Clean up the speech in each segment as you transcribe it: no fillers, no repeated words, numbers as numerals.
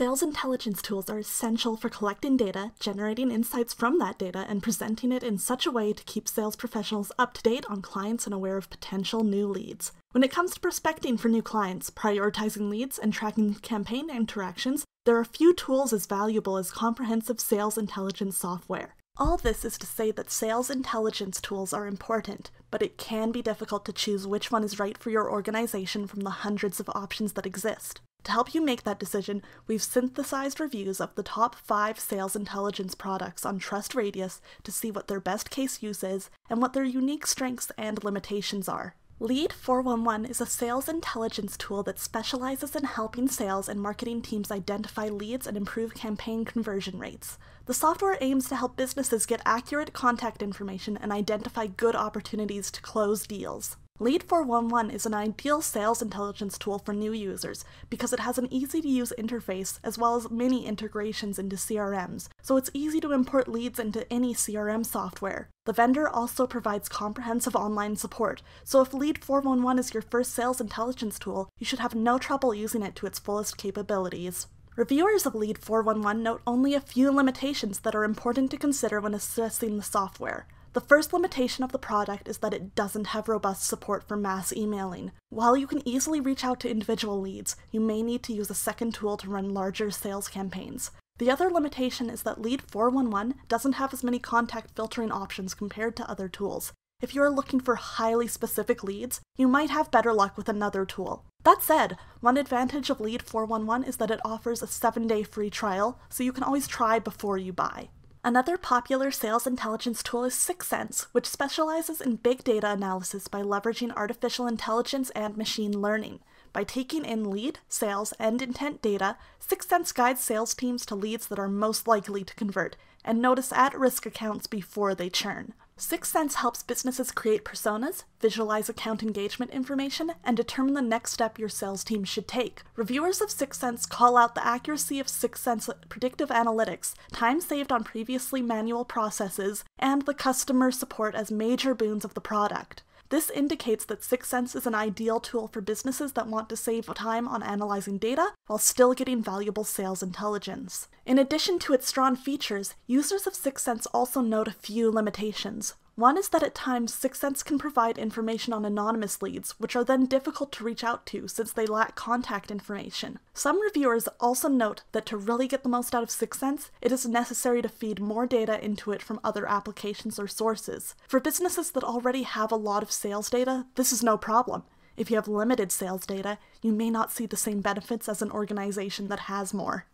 Sales intelligence tools are essential for collecting data, generating insights from that data, and presenting it in such a way to keep sales professionals up to date on clients and aware of potential new leads. When it comes to prospecting for new clients, prioritizing leads, and tracking campaign interactions, there are few tools as valuable as comprehensive sales intelligence software. All this is to say that sales intelligence tools are important, but it can be difficult to choose which one is right for your organization from the hundreds of options that exist. To help you make that decision, we've synthesized reviews of the top 5 sales intelligence products on TrustRadius to see what their best case use is and what their unique strengths and limitations are. Lead411 is a sales intelligence tool that specializes in helping sales and marketing teams identify leads and improve campaign conversion rates. The software aims to help businesses get accurate contact information and identify good opportunities to close deals. Lead411 is an ideal sales intelligence tool for new users because it has an easy-to-use interface as well as many integrations into CRMs, so it's easy to import leads into any CRM software. The vendor also provides comprehensive online support, so if Lead411 is your first sales intelligence tool, you should have no trouble using it to its fullest capabilities. Reviewers of Lead411 note only a few limitations that are important to consider when assessing the software. The first limitation of the product is that it doesn't have robust support for mass emailing. While you can easily reach out to individual leads, you may need to use a second tool to run larger sales campaigns. The other limitation is that Lead411 doesn't have as many contact filtering options compared to other tools. If you are looking for highly specific leads, you might have better luck with another tool. That said, one advantage of Lead411 is that it offers a 7-day free trial, so you can always try before you buy. Another popular sales intelligence tool is 6sense, which specializes in big data analysis by leveraging artificial intelligence and machine learning. By taking in lead, sales, and intent data, 6sense guides sales teams to leads that are most likely to convert, and notice at-risk accounts before they churn. 6sense helps businesses create personas, visualize account engagement information, and determine the next step your sales team should take. Reviewers of 6sense call out the accuracy of 6sense predictive analytics, time saved on previously manual processes, and the customer support as major boons of the product. This indicates that 6sense is an ideal tool for businesses that want to save time on analyzing data while still getting valuable sales intelligence. In addition to its strong features, users of 6sense also note a few limitations. One is that at times 6sense can provide information on anonymous leads, which are then difficult to reach out to since they lack contact information. Some reviewers also note that to really get the most out of 6sense, it is necessary to feed more data into it from other applications or sources. For businesses that already have a lot of sales data, this is no problem. If you have limited sales data, you may not see the same benefits as an organization that has more.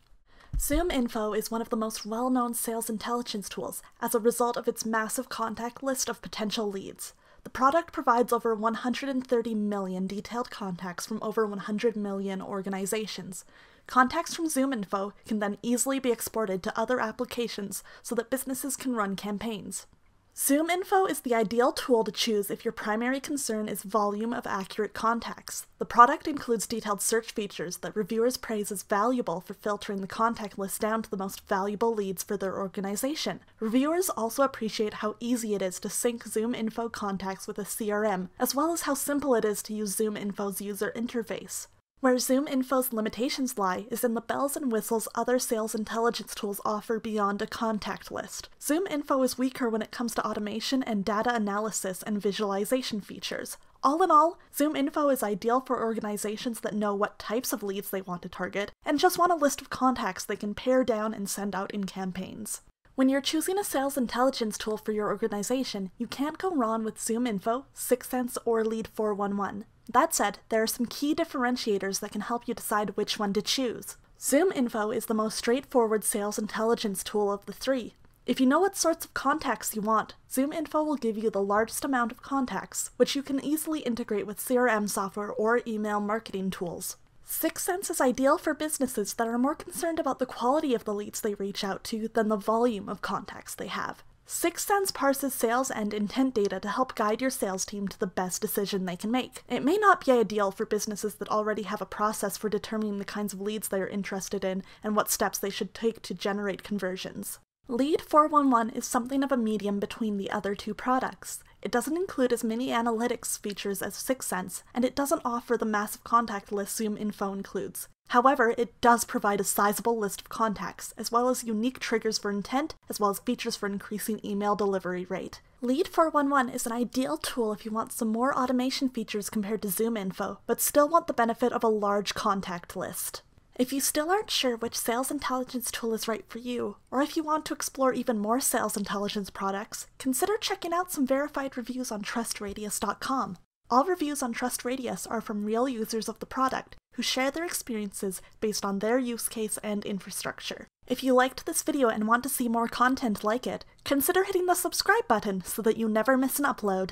ZoomInfo is one of the most well-known sales intelligence tools as a result of its massive contact list of potential leads. The product provides over 130 million detailed contacts from over 100 million organizations. Contacts from ZoomInfo can then easily be exported to other applications so that businesses can run campaigns. ZoomInfo is the ideal tool to choose if your primary concern is volume of accurate contacts. The product includes detailed search features that reviewers praise as valuable for filtering the contact list down to the most valuable leads for their organization. Reviewers also appreciate how easy it is to sync ZoomInfo contacts with a CRM, as well as how simple it is to use ZoomInfo's user interface. Where ZoomInfo's limitations lie is in the bells and whistles other sales intelligence tools offer beyond a contact list. ZoomInfo is weaker when it comes to automation and data analysis and visualization features. All in all, ZoomInfo is ideal for organizations that know what types of leads they want to target and just want a list of contacts they can pare down and send out in campaigns. When you're choosing a sales intelligence tool for your organization, you can't go wrong with ZoomInfo, 6sense, or Lead411. That said, there are some key differentiators that can help you decide which one to choose. ZoomInfo is the most straightforward sales intelligence tool of the three. If you know what sorts of contacts you want, ZoomInfo will give you the largest amount of contacts, which you can easily integrate with CRM software or email marketing tools. 6sense is ideal for businesses that are more concerned about the quality of the leads they reach out to than the volume of contacts they have. 6sense parses sales and intent data to help guide your sales team to the best decision they can make. It may not be ideal for businesses that already have a process for determining the kinds of leads they are interested in and what steps they should take to generate conversions. Lead411 is something of a medium between the other two products. It doesn't include as many analytics features as 6sense, and it doesn't offer the massive contact list ZoomInfo includes. However, it does provide a sizable list of contacts, as well as unique triggers for intent, as well as features for increasing email delivery rate. Lead411 is an ideal tool if you want some more automation features compared to ZoomInfo, but still want the benefit of a large contact list. If you still aren't sure which sales intelligence tool is right for you, or if you want to explore even more sales intelligence products, consider checking out some verified reviews on TrustRadius.com. All reviews on TrustRadius are from real users of the product, who share their experiences based on their use case and infrastructure. If you liked this video and want to see more content like it, consider hitting the subscribe button so that you never miss an upload.